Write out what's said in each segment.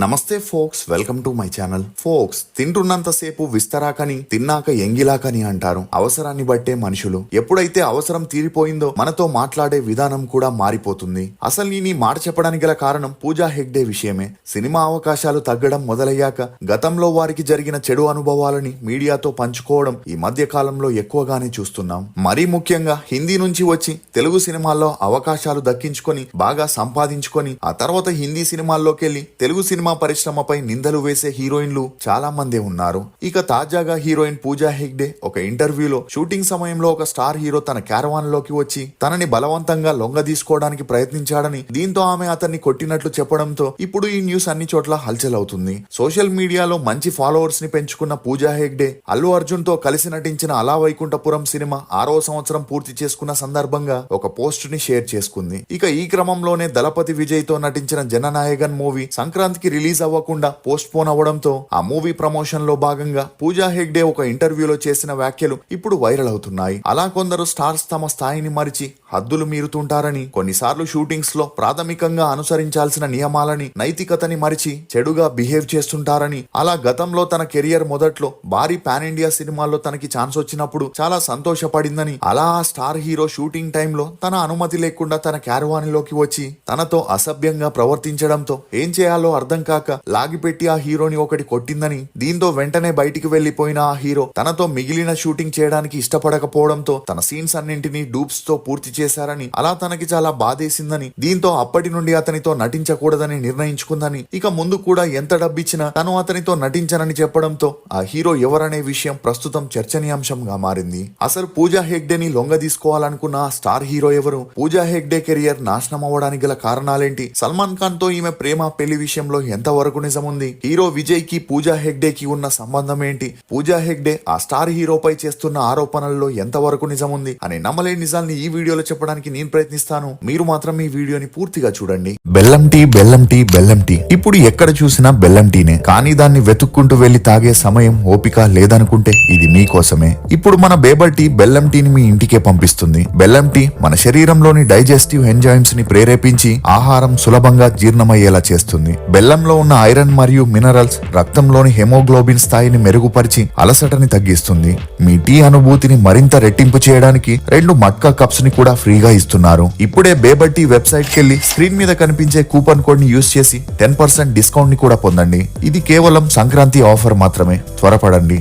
నమస్తే folks, welcome to my channel. Folks, తింటున్నంతసేపు విస్తరాకని, తిన్నాక ఎంగిలాకని అంటారు. అవసరాన్ని బట్టే మనుషులు. ఎప్పుడైతే అవసరం తీరిపోయిందో మనతో మాట్లాడే విధానం కూడా మారిపోతుంది. అసలు నేను ఈ మాట చెప్పడానికి గల కారణం పూజా హెగ్డే విషయమే. సినిమా అవకాశాలు తగ్గడం మొదలయ్యాక గతంలో వారికి జరిగిన చెడు అనుభవాలని మీడియాతో పంచుకోవడం ఈ మధ్య కాలంలో ఎక్కువగానే చూస్తున్నాం. మరీ ముఖ్యంగా హిందీ నుంచి వచ్చి తెలుగు సినిమాల్లో అవకాశాలు దక్కించుకొని బాగా సంపాదించుకొని ఆ తర్వాత హిందీ సినిమాల్లోకి వెళ్లి తెలుగు సినిమా పరిశ్రమపై నిందలు వేసే హీరోయిన్లు చాలా మందే ఉన్నారు. ఇక తాజాగా హీరోయిన్ పూజా హెగ్డే ఒక ఇంటర్వ్యూలో షూటింగ్ సమయంలో ఒక స్టార్ హీరో తన క్యారవాన్ లోకి వచ్చి తనని బలవంతంగా లొంగదీసుకోవడానికి ప్రయత్నించాడని, దీంతో ఆమె అతన్ని కొట్టినట్లు చెప్పడంతో ఇప్పుడు ఈ న్యూస్ అన్ని చోట్ల హల్చల్ అవుతుంది. సోషల్ మీడియాలో మంచి ఫాలోవర్స్ ని పెంచుకున్న పూజా హెగ్డే అల్లు అర్జున్ తో కలిసి నటించిన అలా వైకుంఠపురం సినిమా 6వ సంవత్సరం పూర్తి చేసుకున్న సందర్భంగా ఒక పోస్ట్ ని షేర్ చేసుకుంది. ఇక ఈ క్రమంలోనే దళపతి విజయ్ తో నటించిన జననాయకన్ మూవీ సంక్రాంతికి రిలీజ్ అవ్వకుండా పోస్ట్ పోన్ అవ్వడంతో ఆ మూవీ ప్రమోషన్ లో భాగంగా పూజా హెగ్డే ఒక ఇంటర్వ్యూలో చేసిన వ్యాఖ్యలు ఇప్పుడు వైరల్ అవుతున్నాయి. అలా కొందరు స్టార్స్ తమ స్థాయిని మరిచి హద్దులు మీరుతుంటారని, కొన్నిసార్లు షూటింగ్స్ లో ప్రాథమికంగా అనుసరించాల్సిన నియమాలని, నైతికతని మరిచి చెడుగా బిహేవ్ చేస్తుంటారని, అలా గతంలో తన కెరియర్ మొదట్లో భారీ పాన్ ఇండియా సినిమాల్లో తనకి ఛాన్స్ వచ్చినప్పుడు చాలా సంతోషపడిందని, అలా ఆ స్టార్ హీరో షూటింగ్ టైంలో తన అనుమతి లేకుండా తన క్యారవాన్లోకి వచ్చి తనతో అసభ్యంగా ప్రవర్తించడంతో ఏం చేయాలో అర్థం కాక లాగిపెట్టి ఆ హీరోని ఒకటి కొట్టిందని, దీంతో వెంటనే బయటికి వెళ్లిపోయిన ఆ హీరో తనతో మిగిలిన షూటింగ్ చేయడానికి ఇష్టపడకపోవడంతో తన సీన్స్ అన్నింటినీ డూప్స్ తో పూర్తి చేశారని, అలా తనకి చాలా బాధేసిందని, దీంతో అప్పటి నుండి అతనితో నటించకూడదని నిర్ణయించుకుందని, ఇక ముందు కూడా ఎంత డబ్బిచ్చినా తను అతనితో నటించనని చెప్పడంతో ఆ హీరో ఎవరనే విషయం ప్రస్తుతం చర్చనీయాంశంగా మారింది. అసలు పూజా హెగ్డేని లొంగ తీసుకోవాలనుకున్న ఆ స్టార్ హీరో ఎవరు? పూజా హెగ్డే కెరియర్ నాశనం అవ్వడానికి గల కారణాలేంటి? సల్మాన్ ఖాన్ తో ఈమె ప్రేమ పెళ్లి విషయంలో ఎంత వరకు నిజముంది? హీరో విజయ్ కి పూజా హెగ్డే కి ఉన్న సంబంధం ఏంటి? పూజా హెగ్డే ఆ స్టార్ హీరోపై చేస్తున్న ఆరోపణల్లో ఎంత వరకు నిజముంది అనే నమ్మలేని నిజాల్ని ఈ వీడియోలో చెప్పడానికి నేను ప్రయత్నిస్తాను. మీరు మాత్రం ఈ వీడియోని పూర్తిగా చూడండి. బెల్లం టీ, బెల్లం టీ, బెల్లం టీ. ఇప్పుడు ఎక్కడ చూసినా బెల్లం టీనే. కానీ దాన్ని వెతుక్కుంటూ వెళ్లి తాగే సమయం, ఓపిక లేదనుకుంటే ఇది మీకోసమే. ఇప్పుడు మన బేబర్ టీ బెల్లం టీని మీ ఇంటికే పంపిస్తుంది. బెల్లం టీ మన శరీరంలోని డైజెస్టివ్ ఎంజైమ్స్ ని ప్రేరేపించి ఆహారం సులభంగా జీర్ణమయ్యేలా చేస్తుంది. బెల్లంలో ఉన్న ఐరన్ మరియు మినరల్స్ రక్తంలోని హెమోగ్లోబిన్ స్థాయిని మెరుగుపరిచి అలసటని తగ్గిస్తుంది. మీ టీ అనుభూతిని మరింత రెట్టింపు చేయడానికి 2 మట్కా కప్స్ ని కూడా ఫ్రీగా ఇస్తున్నారు. ఇప్పుడే బేబర్ టీ వెబ్సైట్ కెళ్లి స్క్రీన్ మీద కనిపించే కూపన్ కోడ్ ని యూజ్ చేసి 10% డిస్కౌంట్ ని కూడా పొందండి. ఇది కేవలం సంక్రాంతి ఆఫర్ మాత్రమే. త్వరపడండి.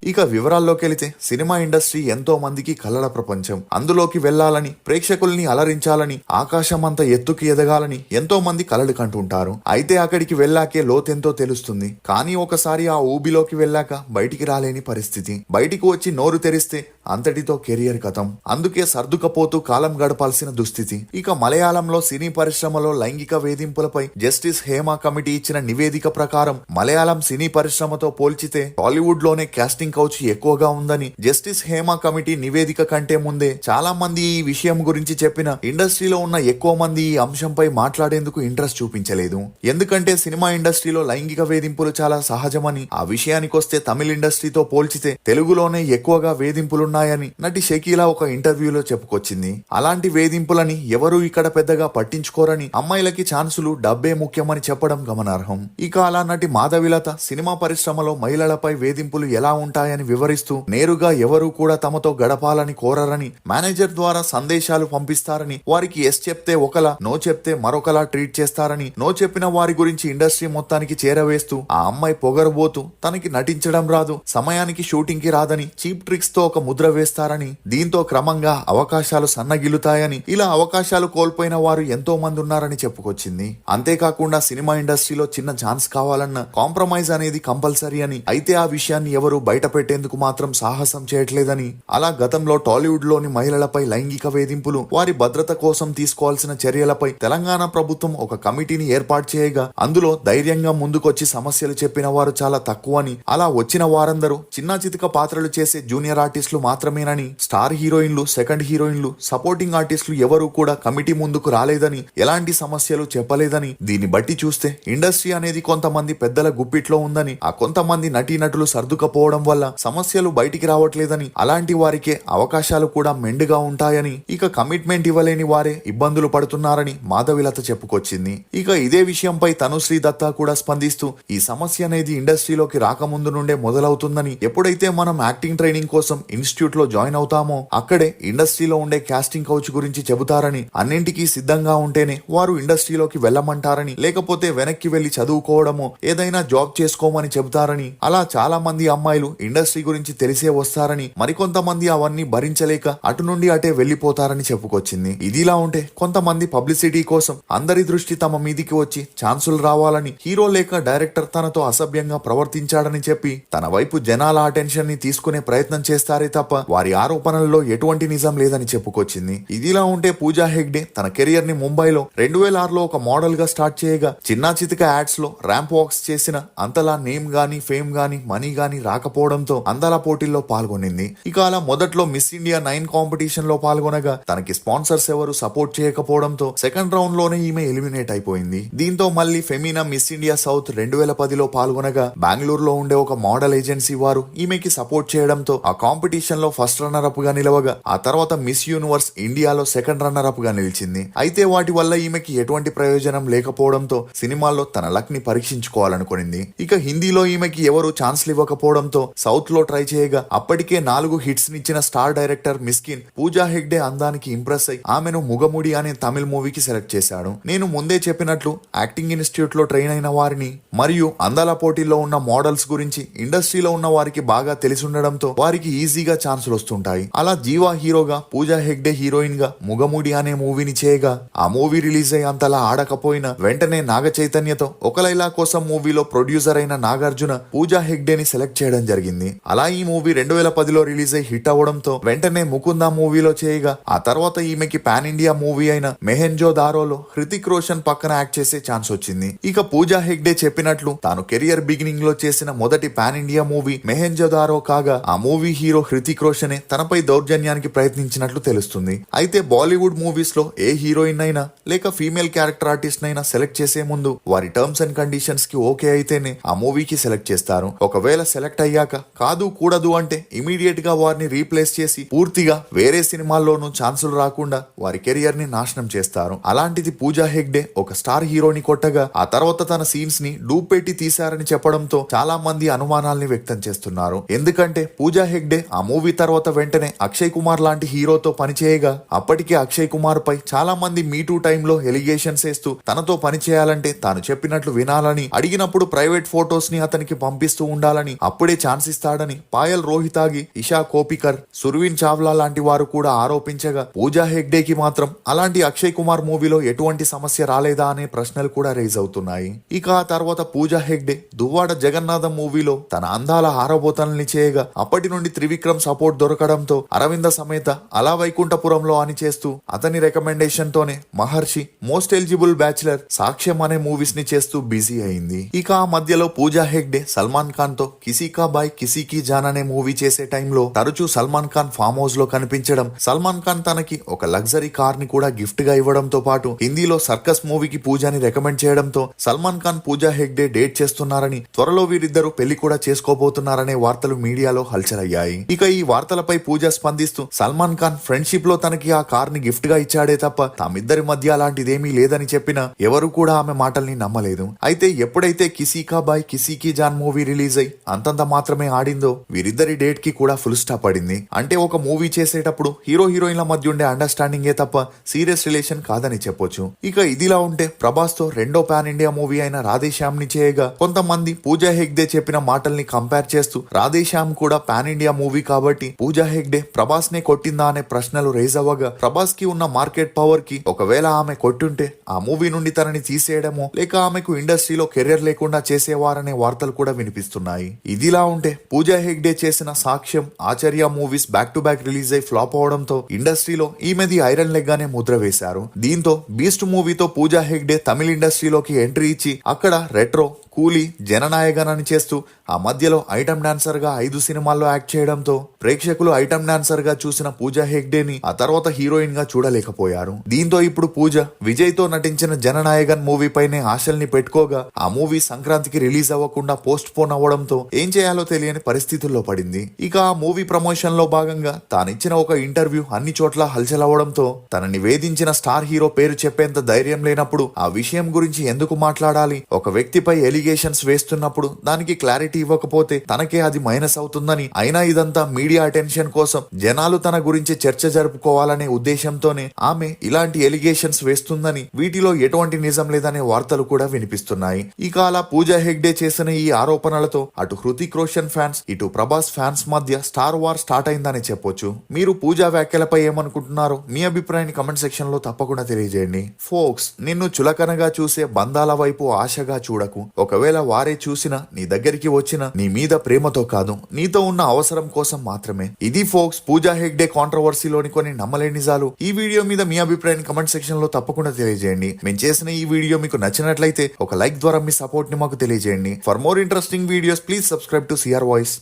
ఇక వివరాల్లోకి వెళితే, సినిమా ఇండస్ట్రీ ఎంతో మందికి కలల ప్రపంచం. అందులోకి వెళ్లాలని, ప్రేక్షకుల్ని అలరించాలని, ఆకాశమంత ఎత్తుకి ఎదగాలని ఎంతో మంది కలలు కంటుంటారు. అయితే అక్కడికి వెళ్ళాకే లోతెంతో తెలుస్తుంది. కానీ ఒకసారి ఆ ఊబిలోకి వెళ్ళాక బయటికి రాలేని పరిస్థితి. బయటికి వచ్చి నోరు తెరిస్తే అంతటితో కెరియర్ కథం. అందుకే సర్దుకపోతూ కాలం గడపాల్సిన దుస్థితి. ఇక మలయాళంలో సినీ పరిశ్రమలో లైంగిక వేధింపులపై జస్టిస్ హేమా కమిటీ ఇచ్చిన నివేదిక ప్రకారం మలయాళం సినీ పరిశ్రమతో పోల్చితే టాలీవుడ్ లోనే కాస్టింగ్ కౌచ్ ఎక్కువగా ఉందని జస్టిస్ హేమా కమిటీ నివేదిక కంటే ముందే చాలా మంది ఈ విషయం గురించి చెప్పిన ఇండస్ట్రీలో ఉన్న ఎక్కువ మంది ఈ అంశంపై మాట్లాడేందుకు ఇంట్రెస్ట్ చూపించలేదు. ఎందుకంటే సినిమా ఇండస్ట్రీలో లైంగిక వేధింపులు చాలా సహజమని, ఆ విషయానికొస్తే తమిళ ఇండస్ట్రీతో పోల్చితే తెలుగులోనే ఎక్కువగా వేధింపులున్నాయని నటి షకీలా ఒక ఇంటర్వ్యూలో చెప్పుకొచ్చింది. అలాంటి వేధింపులని ఎవరూ ఇక్కడ పెద్దగా పట్టించుకోరని, అమ్మాయిలకి ఛాన్సులు డబ్బే ముఖ్యమని చెప్పడం గమనార్హం. ఇక అలా నటి మాధవిలత సినిమా పరిశ్రమలో మహిళలపై వేధింపులు ఎలా ఉంటాయని వివరిస్తూ, నేరుగా ఎవరూ కూడా తమతో గడపాలని కోరరని, మేనేజర్ ద్వారా సందేశాలు పంపిస్తారని, వారికి ఎస్ చెప్తే ఒకలా, నో చెప్తే మరొకలా ట్రీట్ చేస్తారని, నో చెప్పిన వారి గురించి ఇండస్ట్రీ మొత్తానికి చేరవేస్తూ ఆ అమ్మాయి పొగరబోతూ తనకి నటించడం రాదు, సమయానికి షూటింగ్ కి రాదని చీప్ ట్రిక్స్ తో ఒక ముద్ర వేస్తారని, దీంతో క్రమంగా అవకాశాలు సన్నగిల్లుతాయని, ఇలా అవకాశాలు కోల్పోయిన వారు ఎంతో మంది ఉన్నారని చెప్పుకొచ్చింది. అంతేకాకుండా సినిమా ఇండస్ట్రీలో చిన్న ఛాన్స్ కావాలన్న కాంప్రమైజ్ అనేది కంపల్సరీ అని, అయితే ఆ విషయాన్ని ఎవరు బయట పెట్టేందుకు మాత్రం సాహసం చేయట్లేదని, అలా గతంలో టాలీవుడ్ లోని మహిళలపై లైంగిక వేధింపులు, వారి భద్రత కోసం తీసుకోవాల్సిన చర్యలపై తెలంగాణ ప్రభుత్వం ఒక కమిటీని ఏర్పాటు చేయగా అందులో ధైర్యంగా ముందుకొచ్చి సమస్యలు చెప్పిన వారు చాలా తక్కువని, అలా వచ్చిన వారందరూ చిన్న చితక పాత్రలు చేసే జూనియర్ ఆర్టిస్టులు మాత్రమే మాత్రమేనని, స్టార్ హీరోయిన్లు, సెకండ్ హీరోయిన్లు, సపోర్టింగ్ ఆర్టిస్టులు ఎవరు కూడా కమిటీ ముందుకు రాలేదని, ఎలాంటి సమస్యలు చెప్పలేదని, దీన్ని బట్టి చూస్తే ఇండస్ట్రీ అనేది కొంతమంది పెద్దల గుప్పిట్లో ఉందని, ఆ కొంతమంది నటీనటులు సర్దుకపోవడం వల్ల సమస్యలు బయటికి రావట్లేదని, అలాంటి వారికే అవకాశాలు కూడా మెండుగా ఉంటాయని, ఇక కమిట్మెంట్ ఇవ్వలేని వారే ఇబ్బందులు పడుతున్నారని మాధవిలత చెప్పుకొచ్చింది. ఇక ఇదే విషయంపై తనుశ్రీ దత్తా కూడా స్పందిస్తూ ఈ సమస్య అనేది ఇండస్ట్రీలోకి రాకముందు నుండే మొదలవుతుందని, ఎప్పుడైతే మనం యాక్టింగ్ ట్రైనింగ్ కోసం ఇన్స్టిట్యూట్ లో జాయిన్ అవుతామో అక్కడే ఇండస్ట్రీలో ఉండే కాస్టింగ్ కౌచ్ గురించి చెబుతారని, అన్నింటికీ సిద్ధంగా ఉంటేనే వారు ఇండస్ట్రీలోకి వెళ్ళమంటారని, లేకపోతే వెనక్కి వెళ్లి చదువుకోవడమో ఏదైనా జాబ్ చేసుకోమని చెబుతారని, అలా చాలా మంది అమ్మాయిలు ఇండస్ట్రీ గురించి తెలిసే వస్తారని, మరికొంతమంది అవన్నీ భరించలేక అటు నుండి అటే వెళ్లిపోతారని చెప్పుకొచ్చింది. ఇదిలా ఉంటే కొంతమంది పబ్లిసిటీ కోసం అందరి దృష్టి తమ మీదికి వచ్చి ఛాన్సులు రావాలని, హీరో లేక డైరెక్టర్ తనతో అసభ్యంగా ప్రవర్తించాడని చెప్పి తన వైపు జనాల అటెన్షన్ ని తీసుకునే ప్రయత్నం చేస్తారే తప్ప వారి ఆరోపణల్లో ఎటువంటి నిజం లేదని చెప్పుకొచ్చింది. ఇదిలా ఉంటే పూజా హెగ్డే తన కెరియర్ ని ముంబైలో 2006లో ఒక మోడల్ గా స్టార్ట్ చేయగా చిన్నా చితిక యాడ్స్ లో ర్యాంప్ వాక్స్ చేసిన అంతలా నేమ్ గానీ, ఫేమ్ గానీ, మనీ గానీ రాకపోవడంతో అందాల పోటీల్లో పాల్గొనింది. ఇక అలా మొదట్లో మిస్ ఇండియా 9 కాంపిటీషన్ లో పాల్గొనగా తనకి స్పాన్సర్స్ ఎవరు సపోర్ట్ చేయకపోవడంతో సెకండ్ రౌండ్ లోనే ఈమె ఎలిమినేట్ అయిపోయింది. దీంతో మళ్ళీ ఫెమినా మిస్ ఇండియా సౌత్ 2010లో పాల్గొనగా బెంగళూరులో ఉండే ఒక మోడల్ ఏజెన్సీ వారు ఈమెకి సపోర్ట్ చేయడంతో ఆ కాంపిటీషన్ లో ఫస్ట్ రన్నర్ అప్ గా నిలవగా, ఆ తర్వాత మిస్ యూనివర్స్ ఇండియాలో సెకండ్ రన్నర్ అప్ గా నిలిచింది. అయితే వాటి వల్ల ఈమెకి ఎటువంటి ప్రయోజనం లేకపోవడంతో సినిమాల్లో తన లక్ ని పరీక్షించుకోవాలనుకునింది. ఇక హిందీలో ఈమెకి ఎవరు ఛాన్స్లు ఇవ్వకపోవడంతో సౌత్ లో ట్రై చేయగా అప్పటికే 4 హిట్స్ నిచ్చిన స్టార్ డైరెక్టర్ మిస్కిన్ పూజా హెగ్డే అందానికి ఇంప్రెస్ అయి ఆమెను ముగముడి అనే తమిళ మూవీకి సెలెక్ట్ చేశాడు. నేను ముందే చెప్పినట్లు యాక్టింగ్ ఇన్స్టిట్యూట్ లో ట్రైన్ అయిన వారిని మరియు అందాల పోటీల్లో ఉన్న మోడల్స్ గురించి ఇండస్ట్రీలో ఉన్న వారికి బాగా తెలిసి ఉండడంతో వారికి ఈజీగా ఛాన్సులు వస్తుంటాయి. అలా జీవా హీరోగా, పూజా హెగ్డే హీరోయిన్ గా ముగముడి అనే మూవీని చేయగా ఆ మూవీ రిలీజ్ అయ్యి అంతలా ఆడకపోయినా వెంటనే నాగ చైతన్యతో ఒక లైలా కోసం మూవీలో ప్రొడ్యూసర్ అయిన నాగార్జున పూజా హెగ్డేని సెలెక్ట్ చేయడం జరిగింది. అలా ఈ మూవీ 2010లో రిలీజ్ అయి హిట్ అవ్వడంతో వెంటనే ముకుంద మూవీలో చేయగా ఆ తర్వాత ఈమెకి పాన్ ఇండియా మూవీ అయిన మెహెంజో దారోలో హృతిక్ రోషన్ పక్కన యాక్ట్ చేసే ఛాన్స్ వచ్చింది. ఇక పూజా హెగ్డే చెప్పినట్లు తాను కెరియర్ బిగినింగ్ లో చేసిన మొదటి పాన్ ఇండియా మూవీ మెహెంజో దారో కాగా ఆ మూవీ హీరో హృతిక్ రోషనే తనపై దౌర్జన్యానికి ప్రయత్నించినట్లు తెలుస్తుంది. అయితే బాలీవుడ్ మూవీస్ లో ఏ హీరోయిన్ అయినా లేక ఫీమేల్ క్యారెక్టర్ ఆర్టిస్ట్ అయినా సెలెక్ట్ చేసే ముందు వారి టర్మ్స్ అండ్ కండిషన్స్ కి ఓకే అయితేనే ఆ మూవీకి సెలెక్ట్ చేస్తారు. ఒకవేళ సెలెక్ట్ అయ్యాక కాదు కూడదు అంటే ఇమీడియట్ గా వారిని రీప్లేస్ చేసి పూర్తిగా వేరే సినిమాల్లోనూ ఛాన్సులు రాకుండా వారి కెరియర్ ని నాశనం చేస్తారు. అలాంటిది పూజా హెగ్డే ఒక స్టార్ హీరోని కొట్టగా ఆ తర్వాత తన సీన్స్ ని డూప్ పెట్టి తీశారని చెప్పడంతో చాలా మంది అనుమానాల్ని వ్యక్తం చేస్తున్నారు. ఎందుకంటే పూజా హెగ్డే ఆ మూవీ తర్వాత వెంటనే అక్షయ్ కుమార్ లాంటి హీరోతో పనిచేయగా అప్పటికే అక్షయ్ కుమార్ పై చాలా మంది మీటూ టైంలో ఎలిగేషన్స్ వేస్తూ తనతో పనిచేయాలంటే తాను చెప్పినట్లు వినాలని, అడిగినప్పుడు ప్రైవేట్ ఫోటోస్ ని అతనికి పంపిస్తూ ఉండాలని, అప్పుడే ఛాన్స్ ఇస్తాడని పాయల్ రోహితాగి, ఇషా కోపికర్, సుర్వీన్ చావ్లా లాంటి వారు కూడా ఆరోపించగా పూజా హెగ్డేకి మాత్రం అలాంటి అక్షయ్ కుమార్ మూవీలో ఎటువంటి సమస్య రాలేదా అనే ప్రశ్నలు కూడా రైజ్ అవుతున్నాయి. ఇక ఆ తర్వాత పూజా హెగ్డే దువ్వాడ జగన్నాథం మూవీలో తన అందాల ఆరబోతల్ని చేయగా అప్పటి నుండి త్రివిక్రమ్ సపోర్ట్ దొరకడంతో అరవింద సమేత, అలా వైకుంఠపురంలో అని చేస్తూ అతని రికమెండేషన్ తోనే మహర్షి, మోస్ట్ ఎలిజిబుల్ బ్యాచిలర్, సాక్ష్యం అనే మూవీస్ ని చేస్తూ బిజీ అయింది. ఇక ఆ మధ్యలో పూజా హెగ్డే సల్మాన్ ఖాన్ తో కిసీ కా బాయ్ కిసీ కీ జాన్ అనే మూవీ చేసే టైంలో తరచూ సల్మాన్ ఖాన్ ఫామ్ హౌస్ లో కనిపించడం, సల్మాన్ ఖాన్ తనకి ఒక లగ్జరీ కార్ ని కూడా గిఫ్ట్ గా ఇవ్వడంతో పాటు హిందీలో సర్కస్ మూవీకి పూజాని రికమెండ్ చేయడంతో సల్మాన్ ఖాన్ పూజా హెగ్డే డేట్ చేస్తున్నారని, త్వరలో వీరిద్దరూ పెళ్లి కూడా చేసుకోబోతున్నారనే వార్తలు మీడియాలో హల్చల్ అయ్యాయి. ఇక ఈ వార్తలపై పూజ స్పందిస్తూ సల్మాన్ ఖాన్ ఫ్రెండ్షిప్ లో తనకి ఆ కార్ ని గిఫ్ట్ గా ఇచ్చాడే తప్ప తామిద్దరి మధ్య అలాంటిదేమీ లేదని చెప్పినా ఎవరు కూడా ఆమె మాటల్ని నమ్మలేదు. అయితే ఎప్పుడైతే కిసీ కా bye కిసీ key John movie release అయి అంతంత మాత్రమే ఆడిందో వీరిద్దరి డేట్ కి కూడా ఫుల్ స్టాప్ పడింది. అంటే ఒక మూవీ చేసేటప్పుడు హీరో హీరోయిన్ల మధ్య ఉండే అండర్స్టాండింగే తప్ప సీరియస్ రిలేషన్ కాదని చెప్పొచ్చు. ఇక ఇదిలా ఉంటే ప్రభాస్ తో రెండో పాన్ ఇండియా మూవీ అయిన రాధేశ్యామ్ ని చేయగా కొంతమంది పూజా హెగ్డే చెప్పిన మాటల్ని కంపేర్ చేస్తూ రాధేశ్యామ్ కూడా పాన్ ఇండియా మూవీ కాబట్టి పూజా హెగ్డే ప్రభాస్ నే కొట్టిందా అనే ప్రశ్నలు రైజ్ అవ్వగా ప్రభాస్ కి ఉన్న మార్కెట్ పవర్ కి ఒకవేళ ఆమె కొట్టుంటే ఆ మూవీ నుండి తనని తీసేయడమో లేక ఆమెకు ఇండస్ట్రీలో కెరీర్ లేకుండా చేసేవారనే వార్తలు కూడా వినిపిస్తున్నాయి. ఇదిలా ఉంటే పూజా హెగ్డే చేసిన Saakshyam, Acharya movies back to back release అయి ఫ్లాప్ అవడంతో ఇండస్ట్రీలో ఈమెది ఐరన్ లెగ్ గానే ముద్ర వేశారు. దీంతో బీస్ట్ మూవీతో పూజా హెగ్డే తమిళ ఇండస్ట్రీలోకి ఎంట్రీ ఇచ్చి అక్కడ రెట్రో, కూలీ, జననాయకనని చేస్తూ ఆ మధ్యలో ఐటమ్ డాన్సర్ గా 5 సినిమాల్లో యాక్ట్ చేయడంతో ప్రేక్షకులు ఐటమ్ డాన్సర్ గా చూసిన పూజా హెగ్డేని ఆ తర్వాత హీరోయిన్ గా చూడలేకపోయారు. దీంతో ఇప్పుడు పూజ విజయ్ తో నటించిన జననాయకన్ మూవీ పైనే ఆశల్ని పెట్టుకోగా ఆ మూవీ సంక్రాంతికి రిలీజ్ అవ్వకుండా పోస్ట్ పోన్ అవ్వడంతో ఏం చేయాలో తెలియని పరిస్థితుల్లో పడింది. ఇక ఆ మూవీ ప్రమోషన్ లో భాగంగా తానిచ్చిన ఒక ఇంటర్వ్యూ అన్ని చోట్ల హల్చల్ అవ్వడంతో తనని వేధించిన స్టార్ హీరో పేరు చెప్పేంత ధైర్యం లేనప్పుడు ఆ విషయం గురించి ఎందుకు మాట్లాడాలి, ఒక వ్యక్తిపై ఎలిగేషన్స్ వేస్తున్నప్పుడు దానికి క్లారిటీ ఇవ్వకపోతే తనకే అది మైనస్ అవుతుందని, అయినా ఇదంతా మీడియా అటెన్షన్ కోసం జనాలు తన గురించి చర్చ జరుపుకోవాలనే ఉద్దేశంతోనే ఆమె ఇలాంటి ఎలిగేషన్స్ వేస్తుందని, వీటిలో ఎటువంటి నిజం లేదనే వార్తలు కూడా వినిపిస్తున్నాయి. ఇక అలా పూజా హెగ్డే చేసిన ఈ ఆరోపణలతో అటు హృతిక్ రోషన్ ఫ్యాన్స్, ఇటు ప్రభాస్ ఫ్యాన్స్ మధ్య స్టార్ వార్ స్టార్ట్ అయిందని చెప్పొచ్చు. మీరు పూజా వ్యాఖ్యలపై ఏమనుకుంటున్నారో మీ అభిప్రాయాన్ని కమెంట్ సెక్షన్ లో తప్పకుండా తెలియజేయండి. ఫోక్స్, నిన్ను చులకనగా చూసే బంధాల వైపు ఆశగా చూడకు. ఒకవేళ వారే చూసినా నీ దగ్గరికి వచ్చిన నీ మీద ప్రేమతో కాదు, నీతో ఉన్న అవసరం కోసం మాత్రమే. ఇది ఫోక్స్ పూజా హెగ్డే కాంట్రవర్సీలోని కొన్ని నమ్మలేని నిజాలు. ఈ వీడియో మీద మీ అభిప్రాయాన్ని కమెంట్ సెక్షన్ లో తప్పకుండా తెలియజేయండి. మేము చేసిన ఈ వీడియో మీకు నచ్చినట్లయితే ఒక లైక్ ద్వారా మీ సపోర్ట్ ని మాకు తెలియజేయండి. For more interesting videos please subscribe to CR voice.